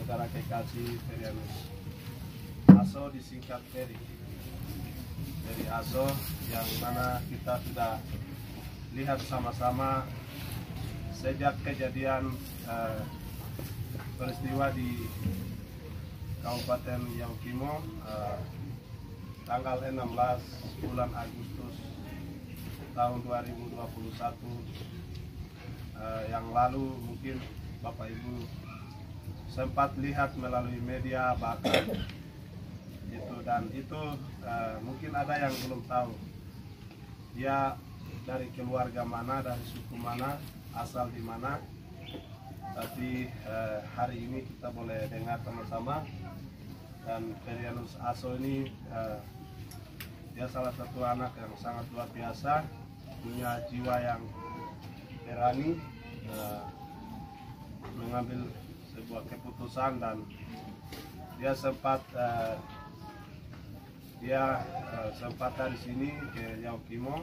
saudara kekasih Perianus Aso, disingkat Peri Aso, yang mana kita sudah lihat sama-sama sejak kejadian peristiwa di Kabupaten Yaukimo tanggal 16 bulan Agustus tahun 2021 yang lalu. Mungkin Bapak Ibu sempat lihat melalui media bahkan itu mungkin ada yang belum tahu dia dari keluarga mana, dari suku mana, asal di mana. Tapi hari ini kita boleh dengar sama-sama. Dan Perianus Aso ini dia salah satu anak yang sangat luar biasa, punya jiwa yang berani, mengambil sebuah keputusan, dan dia sempat dari sini ke Yaukimo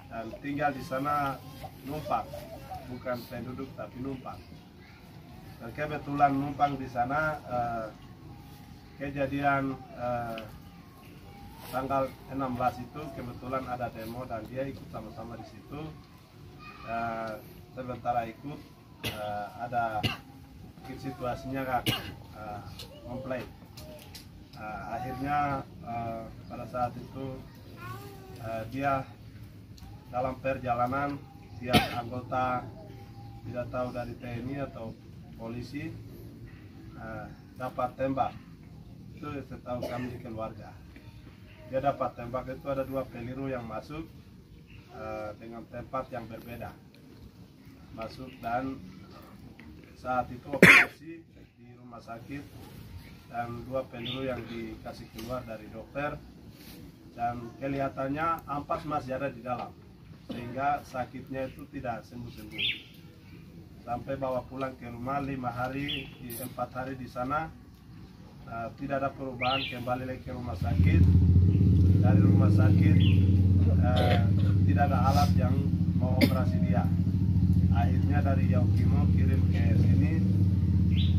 dan tinggal di sana numpang, bukan penduduk tapi numpang. Dan kebetulan numpang di sana kejadian tanggal 16 itu kebetulan ada demo dan dia ikut sama-sama di situ. Sementara ikut ada situasinya kan kompleks. Akhirnya pada saat itu dia dalam perjalanan, dia anggota tidak tahu dari TNI atau polisi dapat tembak. Itu setahu kami di keluarga, dia dapat tembak. Itu ada 2 peluru yang masuk dengan tempat yang berbeda masuk, dan saat itu operasi di rumah sakit, dan 2 peluru yang dikasih keluar dari dokter, dan kelihatannya ampas masih ada di dalam, sehingga sakitnya itu tidak sembuh-sembuh sampai bawa pulang ke rumah 4 hari di sana. Tidak ada perubahan, kembali lagi ke rumah sakit. Dari rumah sakit tidak ada alat yang mau operasi dia. Akhirnya dari Yaukimo kirim ke sini,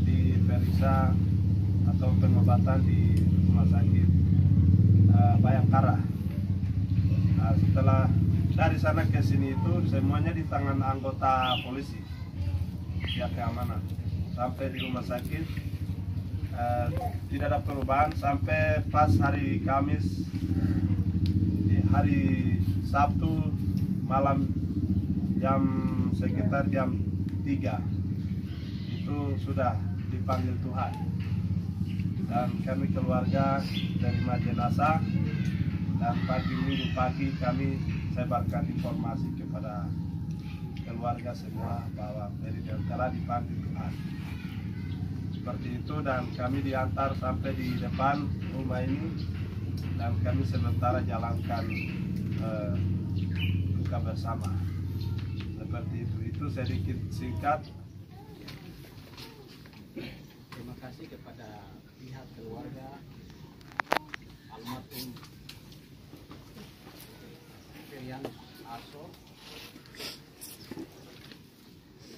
diperiksa atau pengobatan di rumah sakit Bayangkara. Setelah dari sana ke sini itu semuanya di tangan anggota polisi, pihak keamanan. Sampai di rumah sakit tidak ada perubahan sampai pas hari Kamis, hari Sabtu malam sekitar jam 3 itu sudah dipanggil Tuhan, dan kami keluarga terima jenazah, dan minggu pagi kami sebarkan informasi kepada keluarga semua bahwa Perianus telah dipanggil Tuhan. Seperti itu, dan kami diantar sampai di depan rumah ini, dan kami sementara jalankan buka bersama. Seperti itu sedikit singkat. Terima kasih kepada pihak keluarga almarhum Perianus Aso,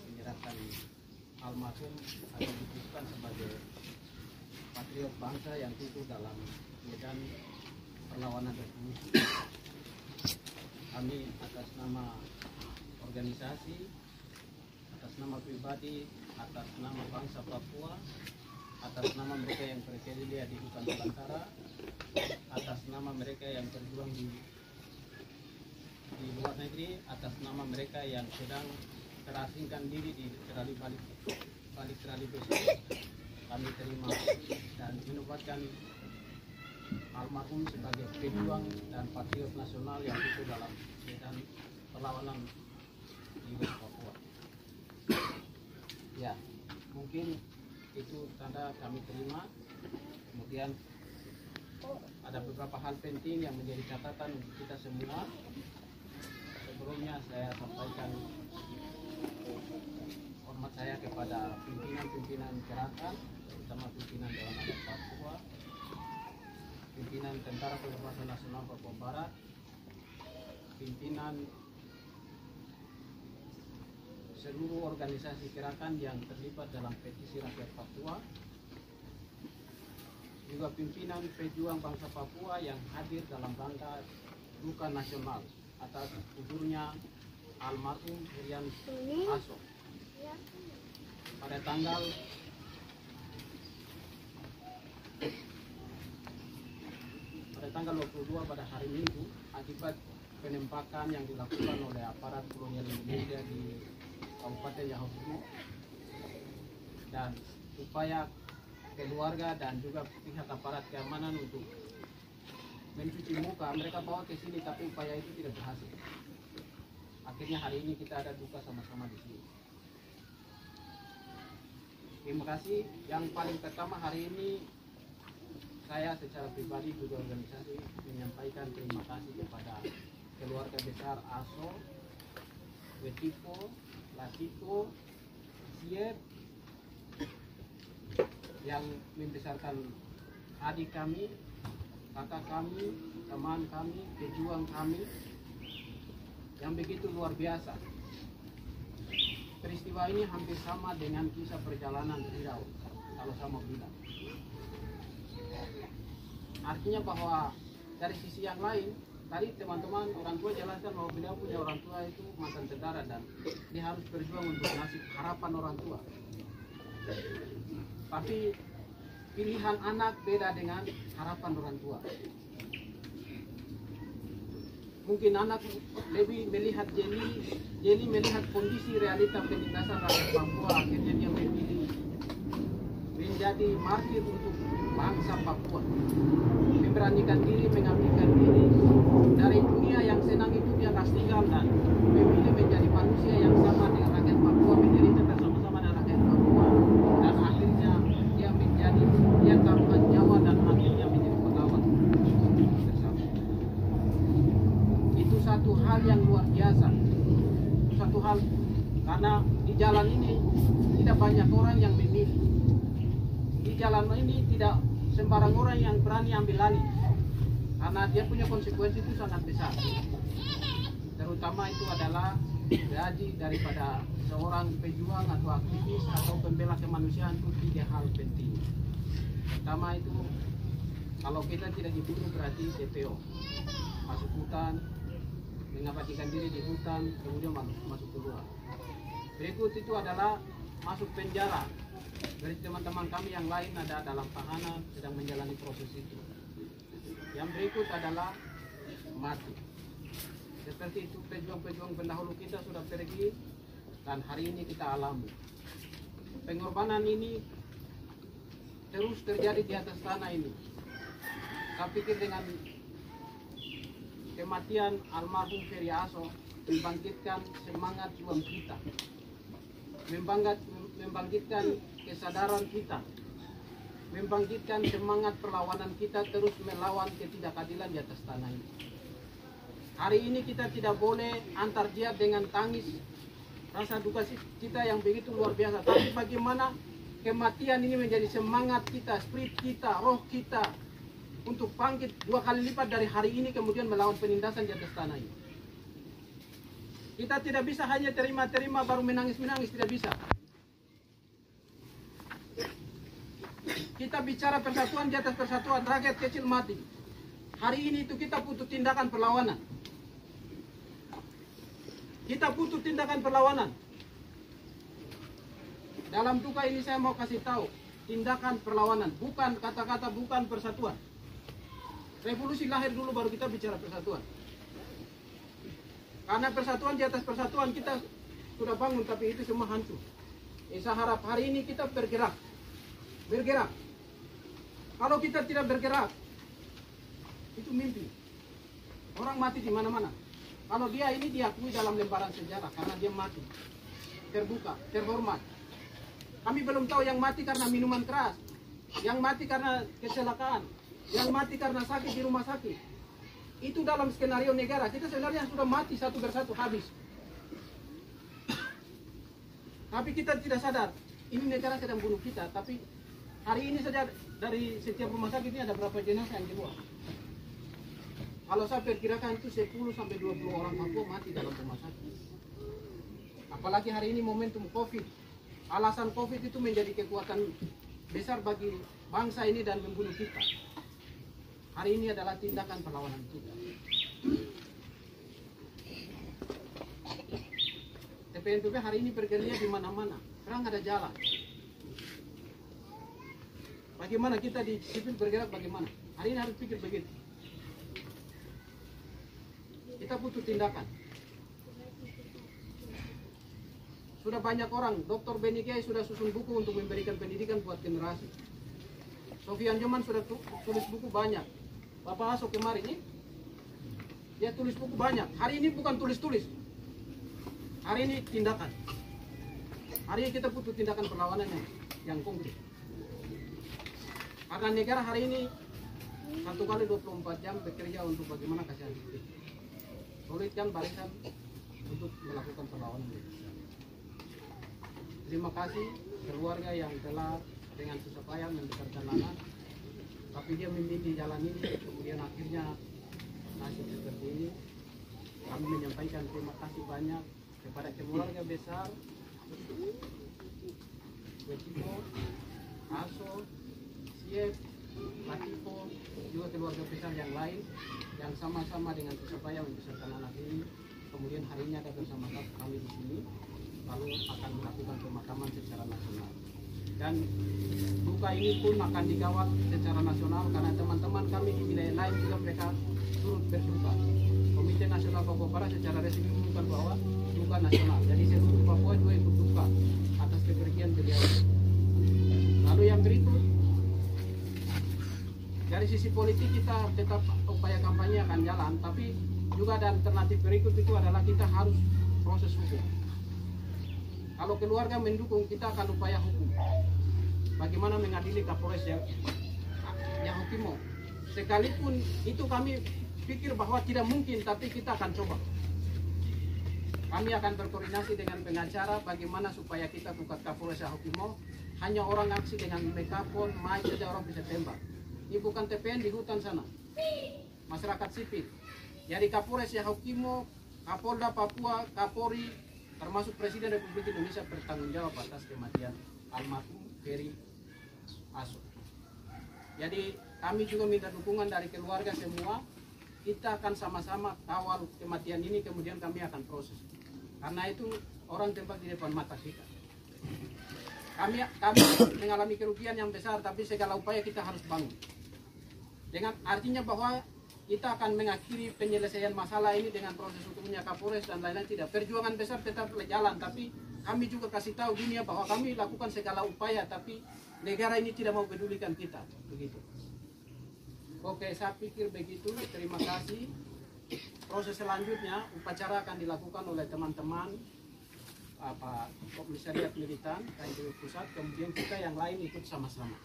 menyerahkan almarhum atau diputuskan sebagai patriot bangsa yang tutup dalam medan perlawanan revolusi. Kami atas nama organisasi, atas nama pribadi, atas nama bangsa Papua, atas nama mereka yang bergerilya di hutan belantara, atas nama mereka yang berjuang di luar negeri, atas nama mereka yang sedang terasingkan diri di balik terali besi, kami terima dan menobatkan almarhum sebagai pejuang dan patriot nasional yang itu dalam medan perlawanan di West Papua. Ya, mungkin itu tanda kami terima. Kemudian ada beberapa hal penting yang menjadi catatan untuk kita semua. Sebelumnya saya sampaikan hormat saya kepada pimpinan-pimpinan gerakan, terutama pimpinan Dewan Adat Papua, pimpinan Tentara Pembebasan Nasional Papua Barat, pimpinan seluruh organisasi gerakan yang terlibat dalam petisi rakyat Papua, juga pimpinan pejuang bangsa Papua yang hadir dalam rangka duka nasional atas gugurnya almarhum Herian Aso pada tanggal 22 pada hari Minggu akibat penembakan yang dilakukan oleh aparat kolonial Indonesia di Kabupaten Yahukimo, dan upaya keluarga dan juga pihak aparat keamanan untuk mencuci muka mereka bawa ke sini, tapi upaya itu tidak berhasil. Akhirnya hari ini kita ada duka sama-sama di sini. Terima kasih. Yang paling pertama hari ini saya secara pribadi juga organisasi menyampaikan terima kasih kepada keluarga besar Aso, Wetipo, Latiko, Siep yang membesarkan adik kami, kakak kami, teman kami, pejuang kami yang begitu luar biasa. Peristiwa ini hampir sama dengan kisah perjalanan Riau, kalau saya mau bilang. Artinya bahwa dari sisi yang lain, tadi teman-teman orang tua jelaskan bahwa beliau punya orang tua itu mantan tentara dan dia harus berjuang untuk nasib harapan orang tua. Tapi pilihan anak beda dengan harapan orang tua. Mungkin anak lebih melihat Jeli melihat kondisi realita penindasan rakyat Papua, akhirnya dia memilih menjadi martir untuk bangsa Papua, memberanikan diri, mengabdikan diri dari dunia yang senang itu dia tinggal dan memilih menjadi manusia yang sama dengan rakyat Papua, menderita bersama-sama dengan rakyat Papua, dan akhirnya dia taruhan nyawa dan akhirnya menjadi pengawal bersama. Itu satu hal yang luar biasa, satu hal karena di jalan ini tidak banyak orang yang memilih. Di jalan ini tidak sembarang orang yang berani ambil alih, karena dia punya konsekuensi itu sangat besar. Terutama itu adalah gaji daripada seorang pejuang atau aktivis atau pembela kemanusiaan itu 3 hal penting. Pertama itu, kalau kita tidak dibunuh berarti DPO, masuk hutan, mengabadikan diri di hutan, kemudian masuk keluar. Berikut itu adalah masuk penjara. Dari teman-teman kami yang lain ada dalam tahanan sedang menjalani proses itu. Yang berikut adalah mati. Seperti itu pejuang-pejuang pendahulu kita sudah pergi dan hari ini kita alami. Pengorbanan ini terus terjadi di atas tanah ini. Saya pikir dengan kematian almarhum Ferry Aso membangkitkan semangat juang kita, membangkitkan kesadaran kita, membangkitkan semangat perlawanan kita terus melawan ketidakadilan di atas tanah ini. Hari ini kita tidak boleh antar dia dengan tangis rasa duka kita yang begitu luar biasa, tapi bagaimana kematian ini menjadi semangat kita, spirit kita, roh kita untuk bangkit 2 kali lipat dari hari ini kemudian melawan penindasan di atas tanah ini. Kita tidak bisa hanya terima-terima baru menangis-menangis, tidak bisa. Kita bicara persatuan di atas persatuan, rakyat kecil mati. Hari ini itu kita butuh tindakan perlawanan. Kita butuh tindakan perlawanan. Dalam duka ini saya mau kasih tahu, tindakan perlawanan, bukan kata-kata, bukan persatuan. Revolusi lahir dulu baru kita bicara persatuan. Karena persatuan di atas persatuan kita sudah bangun, tapi itu semua hancur. Saya harap hari ini kita bergerak. Kalau kita tidak bergerak, itu mimpi. Orang mati di mana-mana. Kalau dia ini diakui dalam lembaran sejarah karena dia mati, terbuka, terhormat. Kami belum tahu yang mati karena minuman keras, yang mati karena kecelakaan, yang mati karena sakit di rumah sakit. Itu dalam skenario negara. Kita sebenarnya sudah mati satu persatu habis. Tapi kita tidak sadar, ini negara sedang bunuh kita. Tapi hari ini saja dari setiap rumah sakit ini ada berapa jenazah yang dibuang. Kalau saya perkirakan itu 10 sampai 20 orang Papua mati dalam rumah sakit. Apalagi hari ini momentum COVID. Alasan COVID itu menjadi kekuatan besar bagi bangsa ini dan membunuh kita. Hari ini adalah tindakan perlawanan kita. TPNPB hari ini bergerilya di mana-mana. Sekarang ada jalan. Bagaimana kita di sipil bergerak bagaimana? Hari ini harus pikir begitu. Kita butuh tindakan. Sudah banyak orang, Dr. Beni Kiai sudah susun buku untuk memberikan pendidikan buat generasi. Sofian Joman sudah tulis buku banyak. Bapak Aso kemarin ini, dia tulis buku banyak. Hari ini bukan tulis-tulis. Hari ini tindakan. Hari ini kita butuh tindakan perlawanan yang konkret. Karena negara hari ini 1 kali 24 jam bekerja untuk bagaimana kasihan kita. Solidkan barisan untuk melakukan perlawanan. Terima kasih keluarga yang telah dengan susah payah membesarkan anak, tapi dia memilih jalan ini, kemudian akhirnya nasib seperti ini. Kami menyampaikan terima kasih banyak kepada keluarga besar, Wetiko, Aso, Siep, Latiko, juga keluarga besar yang lain yang sama-sama dengan susah payah membesarkan anak ini. Kemudian hari ini ada bersama kami di sini, lalu akan melakukan pemakaman secara nasional. Dan duka ini pun akan dikawal secara nasional karena teman-teman kami di wilayah lain juga mereka turut berduka. Komite Nasional Papua Barat secara resmi mengumumkan bahwa duka nasional. Jadi seluruh Papua juga ikut duka atas kepergian beliau. Lalu yang berikut, dari sisi politik kita tetap upaya kampanye akan jalan, tapi juga ada alternatif berikut itu adalah kita harus proses hukum. Kalau keluarga mendukung, kita akan upaya hukum. Bagaimana mengadili Kapolres yang Hukimo. Sekalipun itu kami pikir bahwa tidak mungkin, tapi kita akan coba. Kami akan berkoordinasi dengan pengacara bagaimana supaya kita buka Kapolres Hukimo. Hanya orang aksi dengan megafon, mic saja orang bisa tembak. Ini bukan TPN di hutan sana. Masyarakat sipil. Jadi Kapolres Hukimo, Kapolda Papua, Kapolri, termasuk Presiden Republik Indonesia bertanggung jawab atas kematian almarhum Ferry Aso. Jadi kami juga minta dukungan dari keluarga semua. Kita akan sama-sama kawal kematian ini, kemudian kami akan proses. Karena itu orang tembak di depan mata kita. Kami mengalami kerugian yang besar, tapi segala upaya kita harus bangun. Dengan artinya bahwa kita akan mengakhiri penyelesaian masalah ini dengan proses hukumnya Kapolres dan lain-lain tidak. Perjuangan besar tetap berjalan, tapi kami juga kasih tahu dunia bahwa kami lakukan segala upaya, tapi negara ini tidak mau pedulikan kita. Begitu. Oke, saya pikir begitu. Terima kasih. Proses selanjutnya, upacara akan dilakukan oleh teman-teman Komisariat Militan, KNPB Pusat, kemudian kita yang lain ikut sama-sama.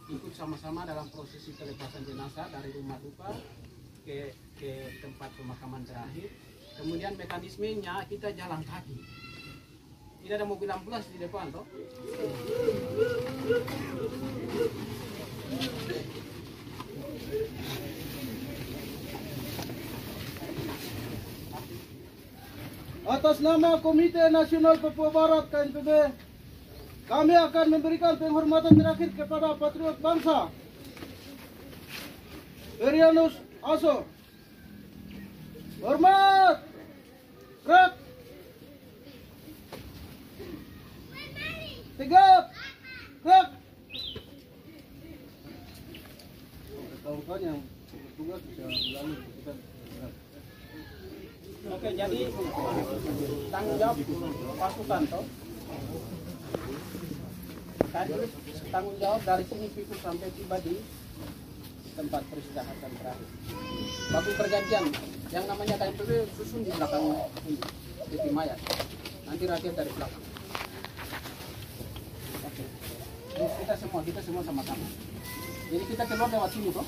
Ikut sama-sama dalam prosesi pelepasan jenazah dari rumah duka ke tempat pemakaman terakhir. Kemudian mekanismenya kita jalan kaki. Tidak ada mobil ambulans di depan, toh. Atas nama Komite Nasional Papua Barat KNPB, kami akan memberikan penghormatan terakhir kepada patriot bangsa Perianus Aso. Hormat! Gerak! Tegap! Gerak! Kawan-kawan yang bertugas bisa ulangi kita. Oke, jadi tanggung jawab pasukan, toh. Tanggung jawab dari sini pikul sampai tiba di tempat peristirahatan terakhir. Waktu pergantian, yang namanya KNPB susun di belakang ini, di mayat. Nanti rakyat dari belakang. Oke. Terus kita semua sama-sama. Jadi kita keluar lewat sini, toh.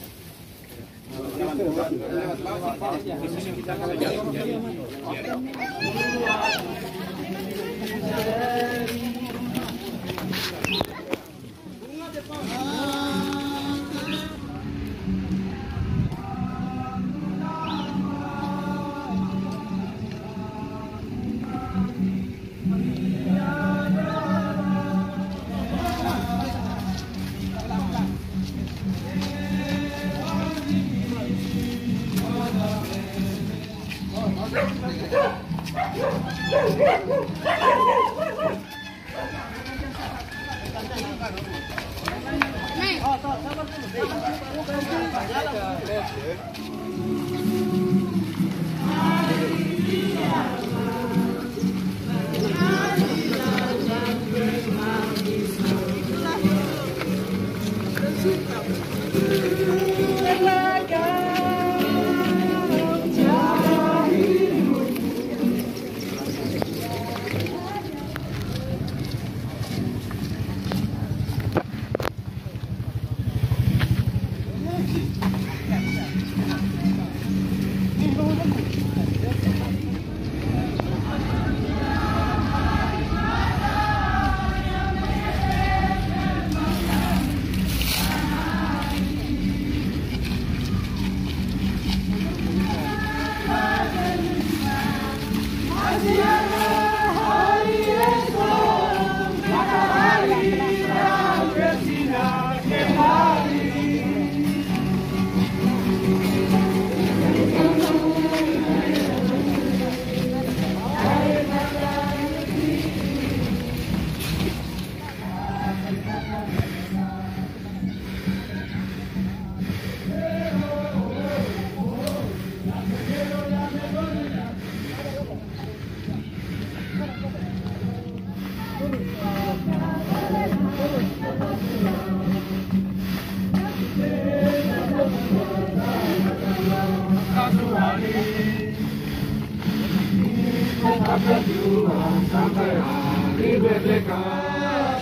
Berjuang sampai hari merdeka,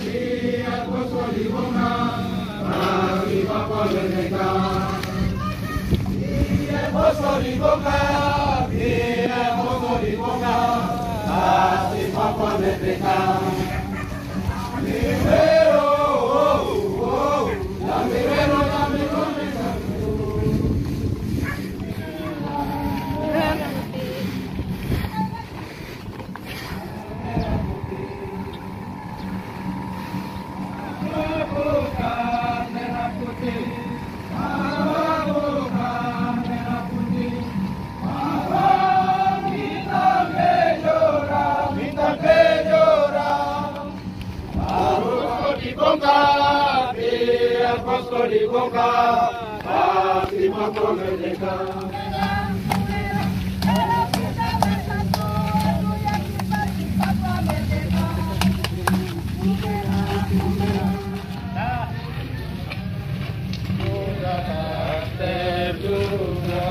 biar bosok dibongkar, bagi Papua merdeka. Biar bosok dibongkar, biar bosok dibongkar, bagi Papua merdeka. Libero, la libero, la libero. Dibongkar, pasti Papua merdeka. Sudah tak terduga.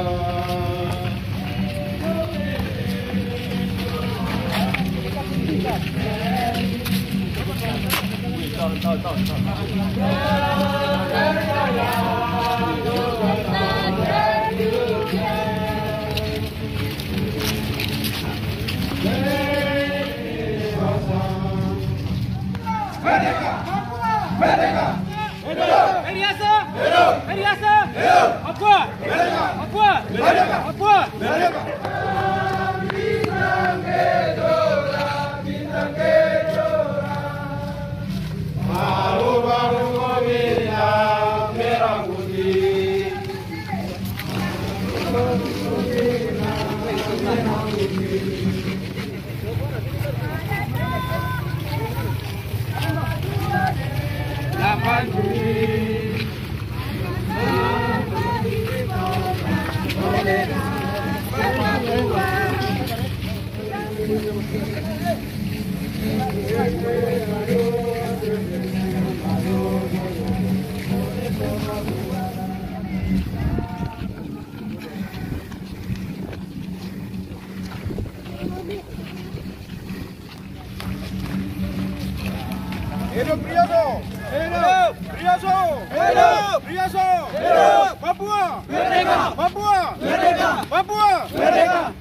Hidup Riyaso! Hidup Riyaso! Hidup Riyaso! Hidup Papua! Merdeka! Papua! Merdeka! Papua! Merdeka!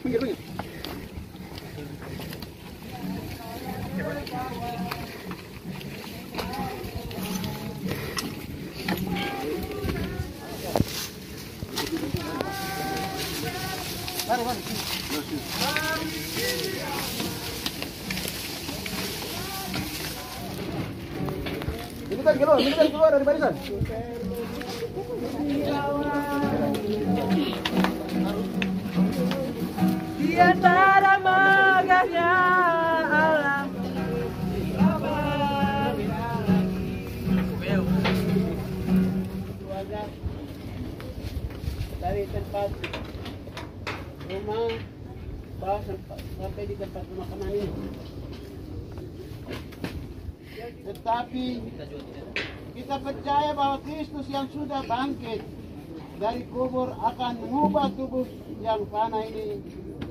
Minggir. Ini kan keluar dari barisan. Di antara megahnya alam. Dari tempat rumah sampai di tempat pemakaman ini. Tetapi kita percaya bahwa Kristus yang sudah bangkit dari kubur akan mengubah tubuh yang fana ini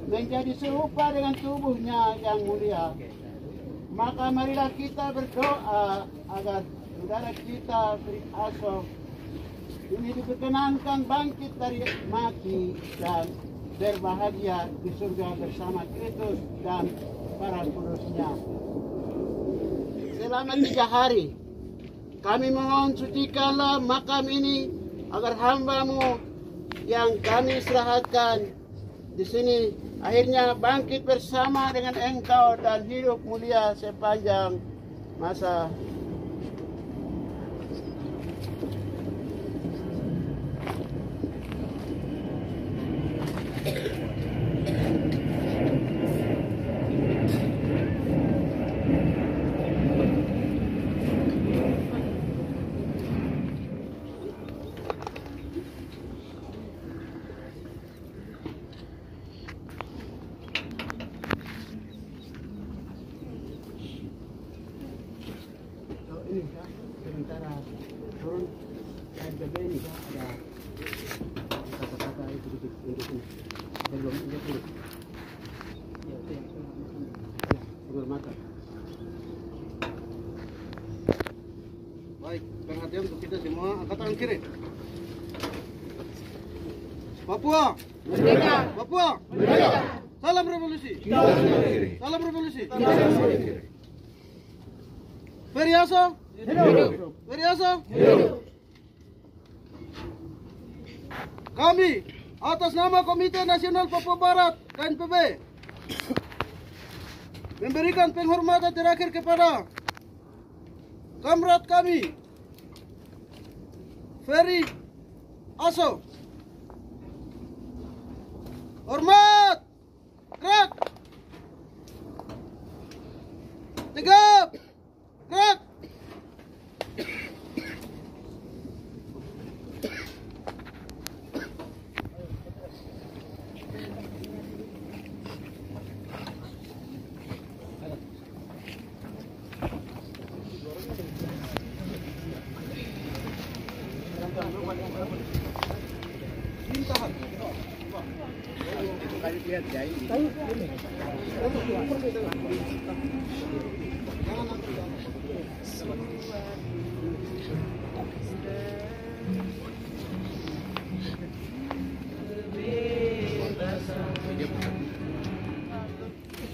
menjadi serupa dengan tubuhnya yang mulia. Maka marilah kita berdoa agar saudara kita Feri-Aso ini diperkenankan bangkit dari mati dan berbahagia di surga bersama Kristus dan para kudusnya. Selama 3 hari kami mohon sucikanlah makam ini agar hamba-Mu yang kami serahkan di sini akhirnya bangkit bersama dengan Engkau dan hidup mulia sepanjang masa. Ini ya, sementara turun air jaga ini ya, ada kata-kata itu untuk ini sebelum dia turun. Ya, itu yang sebelum mata. Baik, perhatian untuk kita semua, angkat tangan kiri. Papua Merdeka! Papua Merdeka! Salam revolusi! Salam revolusi! Feri-Aso hidup! Feri-Aso hidup! Kami atas nama Komite Nasional Papua Barat KNPB memberikan penghormatan terakhir kepada kamrat kami Feri-Aso. Hormat! Gerak! Tegap! Gerak!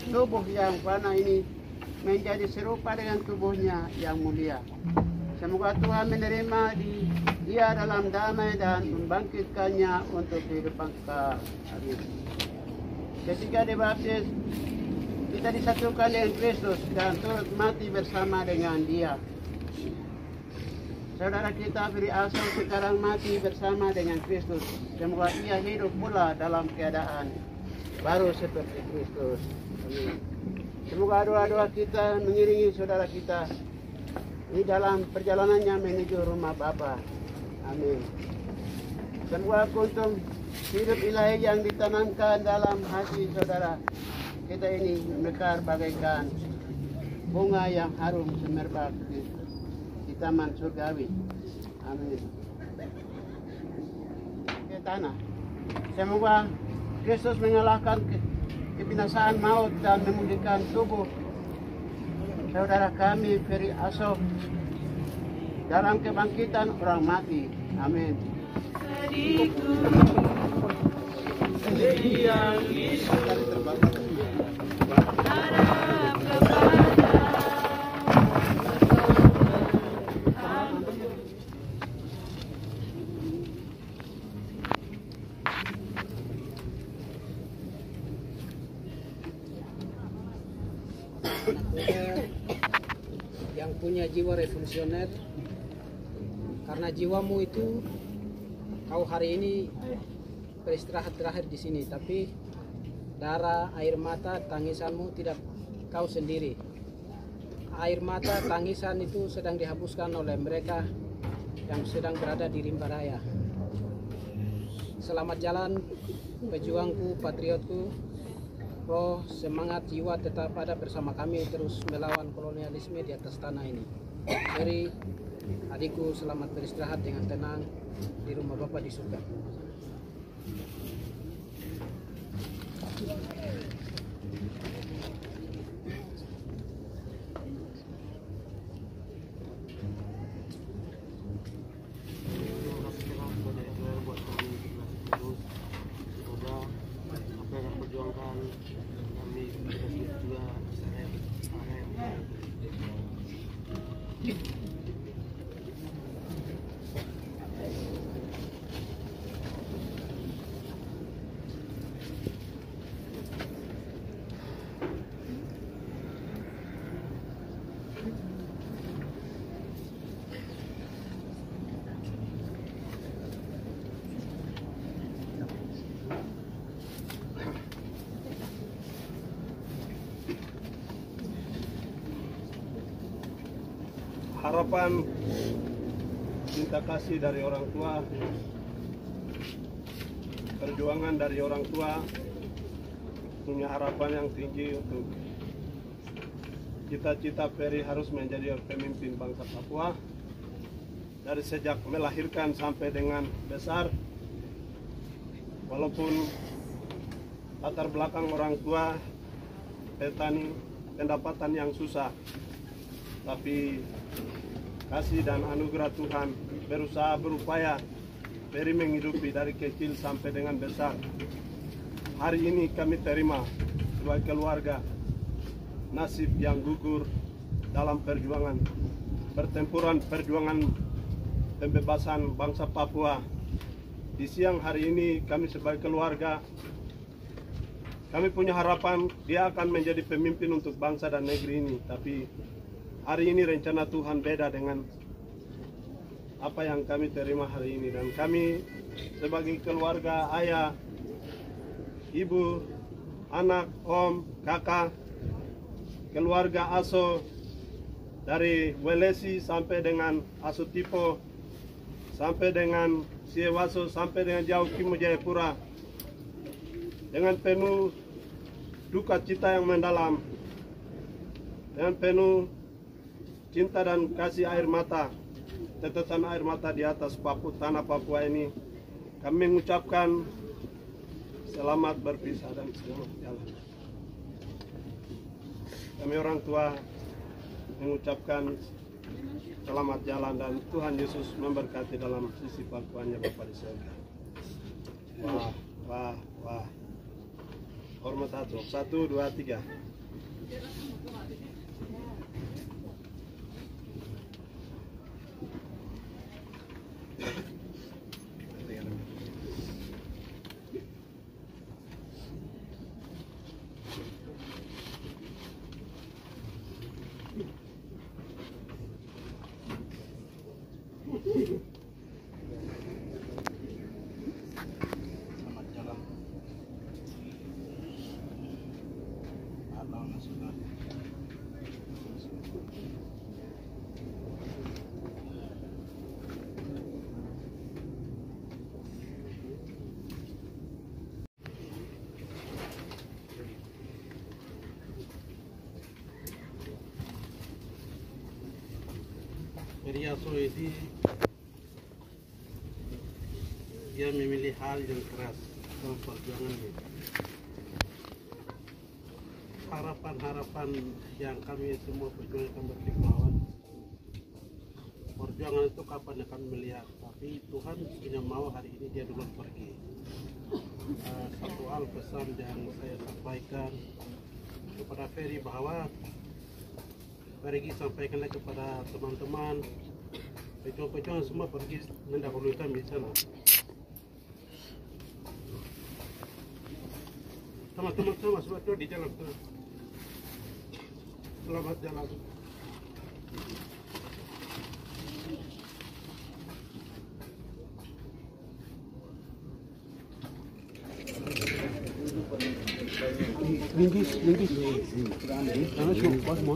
Tubuh yang fana ini menjadi serupa dengan tubuhnya yang mulia. Semoga Tuhan menerima dia dalam damai dan membangkitkannya untuk kehidupan kekal. Amin. Ketika dibaptis, kita disatukan dengan Kristus dan turut mati bersama dengan Dia. Saudara kita Feri-Aso sekarang mati bersama dengan Kristus. Semoga ia hidup pula dalam keadaan baru seperti Kristus. Amin. Semoga doa-doa kita mengiringi saudara kita di dalam perjalanannya menuju rumah Bapa. Amin. Semoga kuntum hidup ilahi yang ditanamkan dalam hati saudara kita ini mekar bagaikan bunga yang harum semerbak di taman surgawi. Amin. Ke tanah. Semoga Kristus mengalahkan kebinasaan maut dan memulihkan tubuh saudara kami Feri-Aso dalam kebangkitan orang mati. Amin. anak muda yang punya jiwa revolusioner, karena jiwamu itu kau hari ini beristirahat terakhir di sini, tapi darah, air mata, tangisanmu tidak kau sendiri. Air mata, tangisan itu sedang dihapuskan oleh mereka yang sedang berada di rimba raya. Selamat jalan pejuangku, patriotku. Roh, semangat, jiwa tetap ada bersama kami terus melawan kolonialisme di atas tanah ini. Mari adikku, selamat beristirahat dengan tenang di rumah Bapa di surga. Harapan cinta kasih dari orang tua, perjuangan dari orang tua, punya harapan yang tinggi untuk cita-cita Ferry harus menjadi pemimpin bangsa Papua. Dari sejak melahirkan sampai dengan besar, walaupun latar belakang orang tua petani, pendapatan yang susah, tapi kasih dan anugerah Tuhan berusaha berupaya Ferry menghidupi dari kecil sampai dengan besar. Hari ini kami terima sebagai keluarga nasib yang gugur dalam perjuangan perjuangan pembebasan bangsa Papua. Di siang hari ini kami sebagai keluarga, kami punya harapan dia akan menjadi pemimpin untuk bangsa dan negeri ini. Tapi hari ini rencana Tuhan beda dengan apa yang kami terima hari ini. Dan kami sebagai keluarga, ayah, ibu, anak, om, kakak, keluarga Aso, dari Welesi sampai dengan Aso Tipo, sampai dengan Siewaso, sampai dengan jauh Kimo Jayapura, dengan penuh duka cita yang mendalam, dengan penuh cinta dan kasih air mata, tetesan air mata di atas tanah Papua ini, kami mengucapkan selamat berpisah dan selamat jalan. Kami orang tua mengucapkan selamat jalan dan Tuhan Yesus memberkati dalam sisi Papuanya Bapa di surga. Wah, wah, wah. Hormat satu, 1, 2, 3. Selamat jalan. Allah nasional. Ferry Aso ini dia memilih hal yang keras dalam perjuangannya. Harapan-harapan yang kami semua perjuangkan berpikir perjuangan itu kapan akan melihat, tapi Tuhan punya mau hari ini dia duluan pergi. Satu hal pesan yang saya sampaikan kepada Ferry bahwa pergi sampaikanlah kepada teman-teman pejuang-pejuang semua pergi mendahulukan di sana. Teman-teman semua di jalan sana. Selamat jalan. Linggis. Ano siya? Pas mo?